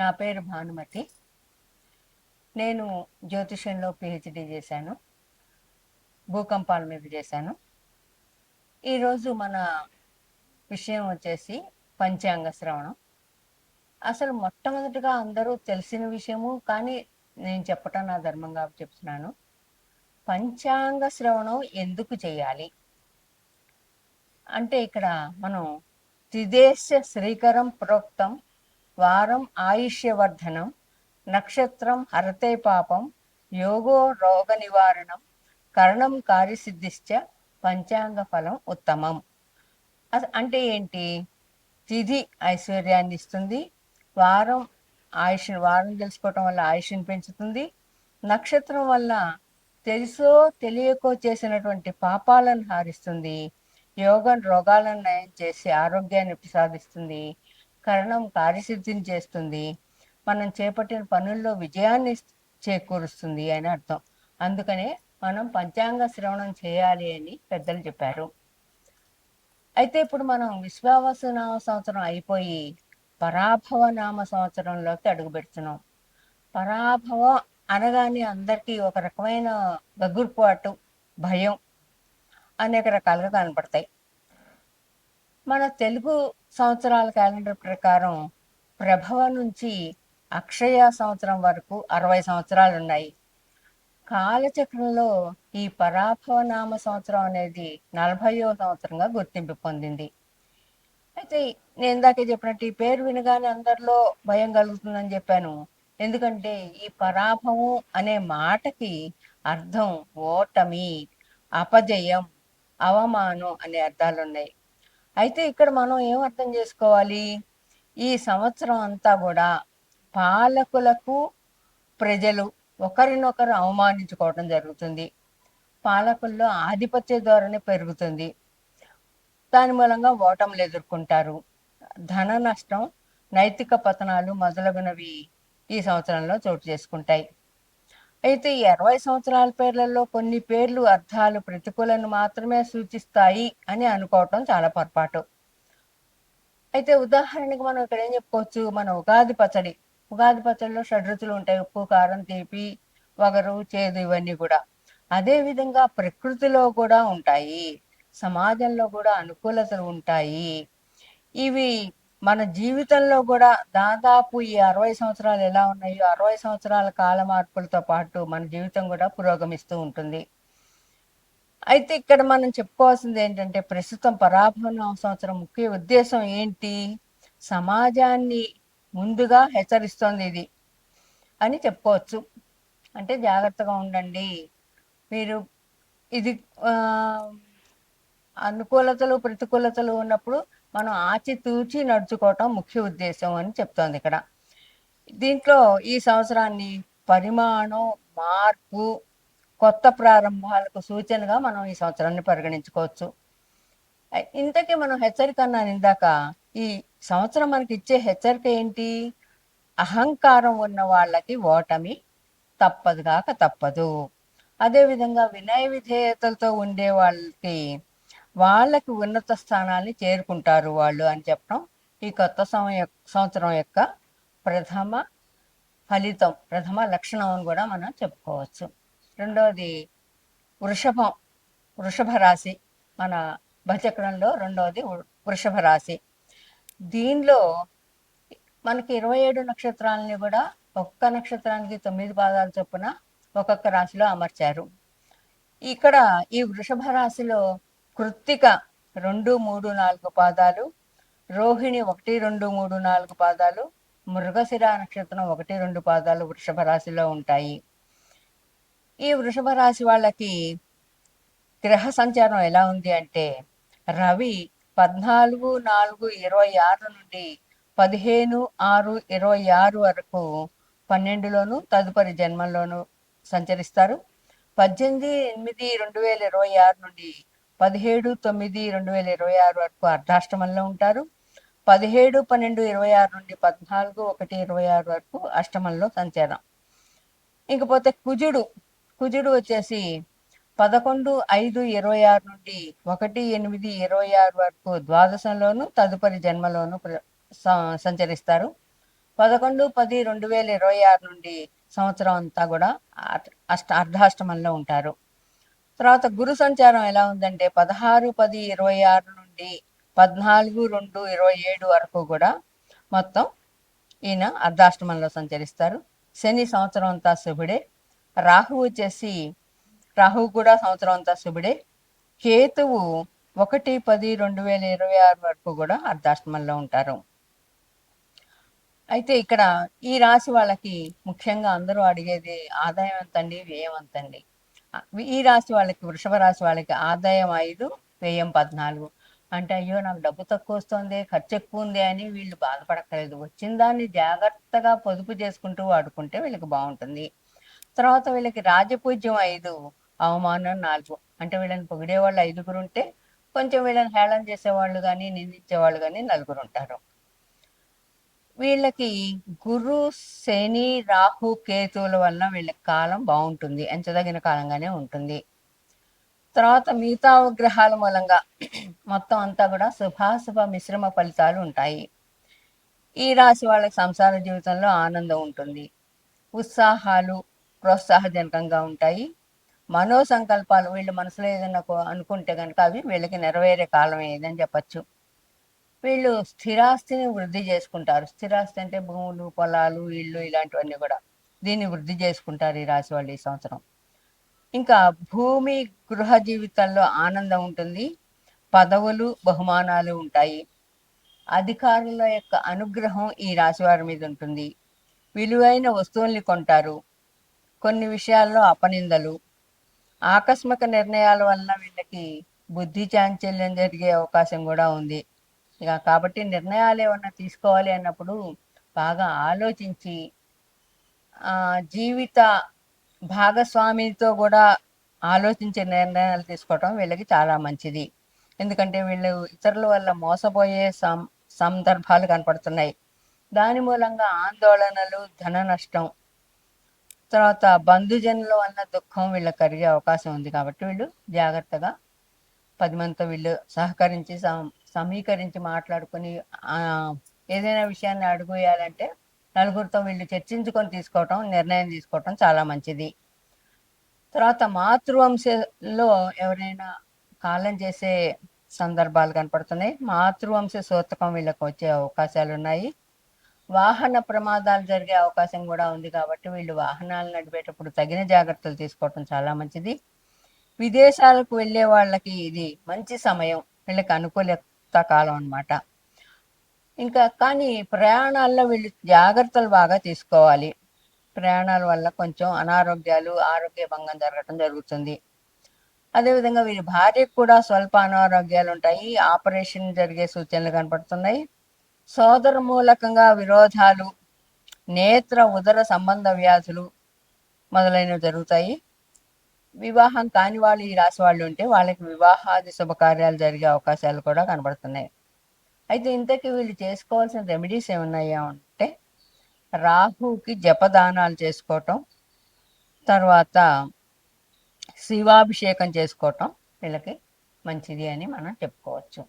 నా పేరు భానుమతి. నేను జ్యోతిష్యంలో పిహెచ్డి చేశాను. భూకంపాల మీద చేశాను. ఈరోజు మన విషయం వచ్చేసి పంచాంగ శ్రవణం. అసలు మొట్టమొదటిగా అందరూ తెలిసిన విషయము, కానీ నేను చెప్పటం నా ధర్మంగా చెప్తున్నాను. పంచాంగ శ్రవణం ఎందుకు చేయాలి అంటే, ఇక్కడ మనం త్రిదేశ శ్రీకరం ప్రోక్తం వారం ఆయుష్యవర్ధనం నక్షత్రం హరతే పాపం యోగో రోగ నివారణం కరణం కార్యసిద్ధిశ్చ పంచాంగ ఫలం ఉత్తమం. అంటే ఏంటి? తిథి ఐశ్వర్యాన్ని ఇస్తుంది, వారం వారం తెలుసుకోవటం వల్ల ఆయుష్ని పెంచుతుంది, నక్షత్రం వల్ల తెలుసో తెలియకో చేసినటువంటి పాపాలను హారిస్తుంది, యోగం రోగాలను నయం చేసి ఆరోగ్యాన్ని ప్రసాదిస్తుంది, కరణం కార్యసిద్ధిని చేస్తుంది, మనం చేపట్టిన పనుల్లో విజయాన్ని చేకూరుస్తుంది అని అర్థం. అందుకనే మనం పంచాంగ శ్రవణం చేయాలి అని పెద్దలు చెప్పారు. అయితే ఇప్పుడు మనం విశ్వావసు నామ సంవత్సరం అయిపోయి పరాభవ నామ సంవత్సరంలోకి అడుగు పెడుతున్నాం. పరాభవం అనగానే అందరికీ ఒక రకమైన గగుర్పాటు, భయం అనేక రకాలుగా కనపడతాయి. మన తెలుగు సంవత్సరాల క్యాలెండర్ ప్రకారం ప్రభవ నుంచి అక్షయ సంవత్సరం వరకు 60 సంవత్సరాలు ఉన్నాయి. కాలచక్రంలో ఈ పరాభవ నామ సంవత్సరం అనేది 40వ సంవత్సరంగా గుర్తింపు పొందింది. అయితే నేను ఇందాకే చెప్పినట్టు ఈ పేరు వినగానే అందరిలో భయం కలుగుతుందని చెప్పాను. ఎందుకంటే ఈ పరాభవం అనే మాటకి అర్థం ఓటమి, అపజయం, అవమానం అనే అర్థాలు ఉన్నాయి. అయితే ఇక్కడ మనం ఏం అర్థం చేసుకోవాలి? ఈ సంవత్సరం అంతా కూడా పాలకులకు ప్రజలు ఒకరినొకరు అవమానించుకోవడం జరుగుతుంది. పాలకుల్లో ఆధిపత్య ధోరణి పెరుగుతుంది. దాని మూలంగా ఓటములు ఎదుర్కొంటారు. ధన నష్టం, నైతిక పతనాలు మొదలగునవి ఈ సంవత్సరంలో చోటు చేసుకుంటాయి. అయితే ఈ 60 సంవత్సరాల పేర్లలో కొన్ని పేర్లు అర్థాలు ప్రతికూలను మాత్రమే సూచిస్తాయి అని అనుకోవటం చాలా పొరపాటు. అయితే ఉదాహరణకి మనం ఇక్కడ ఏం చెప్పుకోవచ్చు? మన ఉగాది పచ్చడిలో షడ్రుచులు ఉంటాయి: ఉప్పు, కారం, తీపి, వగరు, చేదు, ఇవన్నీ కూడా. అదే విధంగా ప్రకృతిలో కూడా ఉంటాయి, సమాజంలో కూడా అనుకూలతలు ఉంటాయి. ఇవి మన జీవితంలో కూడా దాదాపు ఈ 60 సంవత్సరాలు ఎలా ఉన్నాయో 60 సంవత్సరాల కాల మార్పులతో పాటు మన జీవితం కూడా పురోగమిస్తూ ఉంటుంది. అయితే ఇక్కడ మనం చెప్పుకోవాల్సింది ఏంటంటే, ప్రస్తుతం పరాభవ సంవత్సరం ముఖ్య ఉద్దేశం ఏంటి? సమాజాన్ని ముందుగా హెచ్చరిస్తోంది ఇది అని చెప్పుకోవచ్చు. అంటే జాగ్రత్తగా ఉండండి, మీరు ఇది అనుకూలతలు ప్రతికూలతలు ఉన్నప్పుడు మనం ఆచితూచి నడుచుకోవటం ముఖ్య ఉద్దేశం అని చెప్తోంది ఇక్కడ. దీంట్లో ఈ సంవత్సరాన్ని పరిమాణం, మార్పు, కొత్త ప్రారంభాలకు సూచనగా మనం ఈ సంవత్సరాన్ని పరిగణించుకోవచ్చు. ఇంతకీ మనం హెచ్చరిక అన్నాను ఇందాక. ఈ సంవత్సరం మనకి ఇచ్చే హెచ్చరిక ఏంటి? అహంకారం ఉన్న వాళ్ళకి ఓటమి తప్పదుగాక తప్పదు. అదేవిధంగా వినయ విధేయతలతో ఉండే వాళ్ళకి ఉన్నత స్థానాన్ని చేరుకుంటారు వాళ్ళు అని చెప్పడం ఈ కొత్త సంవత్సరం యొక్క ప్రథమ ఫలితం, ప్రథమ లక్షణం అని కూడా మనం చెప్పుకోవచ్చు. రెండవది వృషభ రాశి. మన భచక్రంలో రెండవది వృషభ రాశి. దీనిలో మనకి 27 నక్షత్రాలని కూడా ఒక్క నక్షత్రానికి 9 పాదాలు చొప్పున ఒక్కొక్క రాశిలో అమర్చారు. ఇక్కడ ఈ వృషభ రాశిలో కృత్తిక 2, 3, 4 పాదాలు, రోహిణి 1, 2, 3, 4 పాదాలు, మృగశిర నక్షత్రం 1, 2 పాదాలు వృషభ రాశిలో ఉంటాయి. ఈ వృషభ రాశి వాళ్ళకి గ్రహ సంచారం ఎలా ఉంది అంటే, రవి 14/4/26 నుండి 15/6/26 వరకు 12లోను తదుపరి జన్మంలోను సంచరిస్తారు. 18/8/2026 నుండి 17/9/2026 వరకు అర్ధాష్టమంలో ఉంటారు. 17/12/26 నుండి 14/1/26 వరకు అష్టమంలో సంచారం. ఇంకపోతే కుజుడు వచ్చేసి 11/5/26 నుండి 1/8/26 వరకు ద్వాదశంలోను తదుపరి జన్మలోను సంచరిస్తారు. 11-10-2026 నుండి సంవత్సరం అంతా కూడా అర్ధాష్టమంలో ఉంటారు. తర్వాత గురు సంచారం ఎలా ఉందంటే 16-10-26 నుండి 14-2-27 వరకు కూడా మొత్తం ఈయన అర్ధాష్టమంలో సంచరిస్తారు. శని సంవత్సరం అంతా శుభుడే. రాహువు కూడా సంవత్సరం అంతా శుభుడే. కేతువు 1-10-2026 వరకు కూడా అర్ధాష్టమంలో ఉంటారు. అయితే ఇక్కడ ఈ రాశి వాళ్ళకి ముఖ్యంగా అందరూ అడిగేది ఆదాయం ఎంతండి, వ్యయం ఎంతండి. ఈ రాశి వాళ్ళకి, వృషభ రాశి వాళ్ళకి ఆదాయం 5, వ్యయం 14. అంటే అయ్యో నాకు డబ్బు తక్కువ వస్తుంది, ఖర్చు ఎక్కువ ఉంది అని వీళ్ళు బాధపడక్కర్లేదు. వచ్చిన దాన్ని జాగ్రత్తగా పొదుపు చేసుకుంటూ వాడుకుంటే వీళ్ళకి బాగుంటుంది. తర్వాత వీళ్ళకి రాజపూజ్యం 5, అవమానం 4. అంటే వీళ్ళని పొగిడేవాళ్ళు 5గురు ఉంటే కొంచెం వీళ్ళని హేళన చేసేవాళ్ళు కానీ నిందించేవాళ్ళు కానీ 4 ఉంటారు. వీళ్ళకి గురు, శని, రాహు, కేతువుల వల్ల వీళ్ళకి కాలం బాగుంటుంది, ఎంచదగిన కాలంగానే ఉంటుంది. తర్వాత మిగతా గ్రహాల మూలంగా మొత్తం అంతా కూడా శుభాశుభ మిశ్రమ ఫలితాలు ఉంటాయి. ఈ రాశి వాళ్ళకి సంసార జీవితంలో ఆనందం ఉంటుంది. ఉత్సాహాలు ప్రోత్సాహజనకంగా ఉంటాయి. మనో సంకల్పాలు వీళ్ళు మనసులో ఏదైనా అనుకుంటే కనుక అవి వీళ్ళకి నెరవేరే కాలం ఏదని చెప్పచ్చు. వీళ్ళు స్థిరాస్తిని వృద్ధి చేసుకుంటారు. స్థిరాస్తి అంటే భూములు, పొలాలు, ఇళ్ళు ఇలాంటివన్నీ కూడా దీన్ని వృద్ధి చేసుకుంటారు ఈ రాశి వాళ్ళు ఈ సంవత్సరం. ఇంకా భూమి, గృహ జీవితంలో ఆనందం ఉంటుంది. పదవులు, బహుమానాలు ఉంటాయి. అధికారుల యొక్క అనుగ్రహం ఈ రాశి వారి మీద ఉంటుంది. విలువైన వస్తువుల్ని కొంటారు. కొన్ని విషయాల్లో అపనిందలు, ఆకస్మిక నిర్ణయాల వలన వీళ్ళకి బుద్ధి చాంచల్యం జరిగే అవకాశం కూడా ఉంది. ఇక కాబట్టి నిర్ణయాలు ఏమన్నా తీసుకోవాలి అన్నప్పుడు బాగా ఆలోచించి జీవిత భాగస్వామితో కూడా ఆలోచించే నిర్ణయాలు తీసుకోవటం వీళ్ళకి చాలా మంచిది. ఎందుకంటే వీళ్ళు ఇతరుల వల్ల మోసపోయే సందర్భాలు కనపడుతున్నాయి. దాని మూలంగా ఆందోళనలు, ధన నష్టం, తర్వాత బంధుజనుల వల్ల దుఃఖం వీళ్ళకి కలిగే అవకాశం ఉంది. కాబట్టి వీళ్ళు జాగ్రత్తగా 10 మందితో వీళ్ళు సహకరించి సమీకరించి మాట్లాడుకొని ఏదైనా విషయాన్ని అడుగుయాలంటే నలుగురితో వీళ్ళు చర్చించుకొని నిర్ణయం తీసుకోవటం చాలా మంచిది. తర్వాత మాతృవంశంలో ఎవరైనా కాలం చేసే సందర్భాలు కనపడుతున్నాయి. మాతృవంశ సూతకం వీళ్ళకి వచ్చే అవకాశాలు ఉన్నాయి. వాహన ప్రమాదాలు జరిగే అవకాశం కూడా ఉంది. కాబట్టి వీళ్ళు వాహనాలు నడిపేటప్పుడు తగిన జాగ్రత్తలు తీసుకోవటం చాలా మంచిది. విదేశాలకు వెళ్ళే వాళ్ళకి ఇది మంచి సమయం, వీళ్ళకి అనుకూలత కాలం అన్నమాట. ఇంకా కానీ ప్రయాణాల్లో వీళ్ళు జాగ్రత్తలు బాగా తీసుకోవాలి. ప్రయాణాల వల్ల కొంచెం అనారోగ్యాలు, ఆరోగ్య భంగం జరగటం జరుగుతుంది. అదేవిధంగా వీరి భార్యకు కూడా స్వల్ప అనారోగ్యాలు ఉంటాయి. ఆపరేషన్ జరిగే సూచనలు కనపడుతున్నాయి. సోదర మూలకంగా విరోధాలు, నేత్ర ఉదర సంబంధ వ్యాధులు మొదలైనవి జరుగుతాయి. వివాహం కాని వాళ్ళు ఈ రాశి వాళ్ళు ఉంటే వాళ్ళకి వివాహాది శుభకార్యాలు జరిగే అవకాశాలు కూడా కనబడుతున్నాయి. అయితే ఇంతకీ వీళ్ళు చేసుకోవాల్సిన రెమెడీస్ ఏమున్నాయా అంటే రాహుకి జపదానాలు చేసుకోవటం, తర్వాత శివాభిషేకం చేసుకోవటం వీళ్ళకి మంచిది అని మనం చెప్పుకోవచ్చు.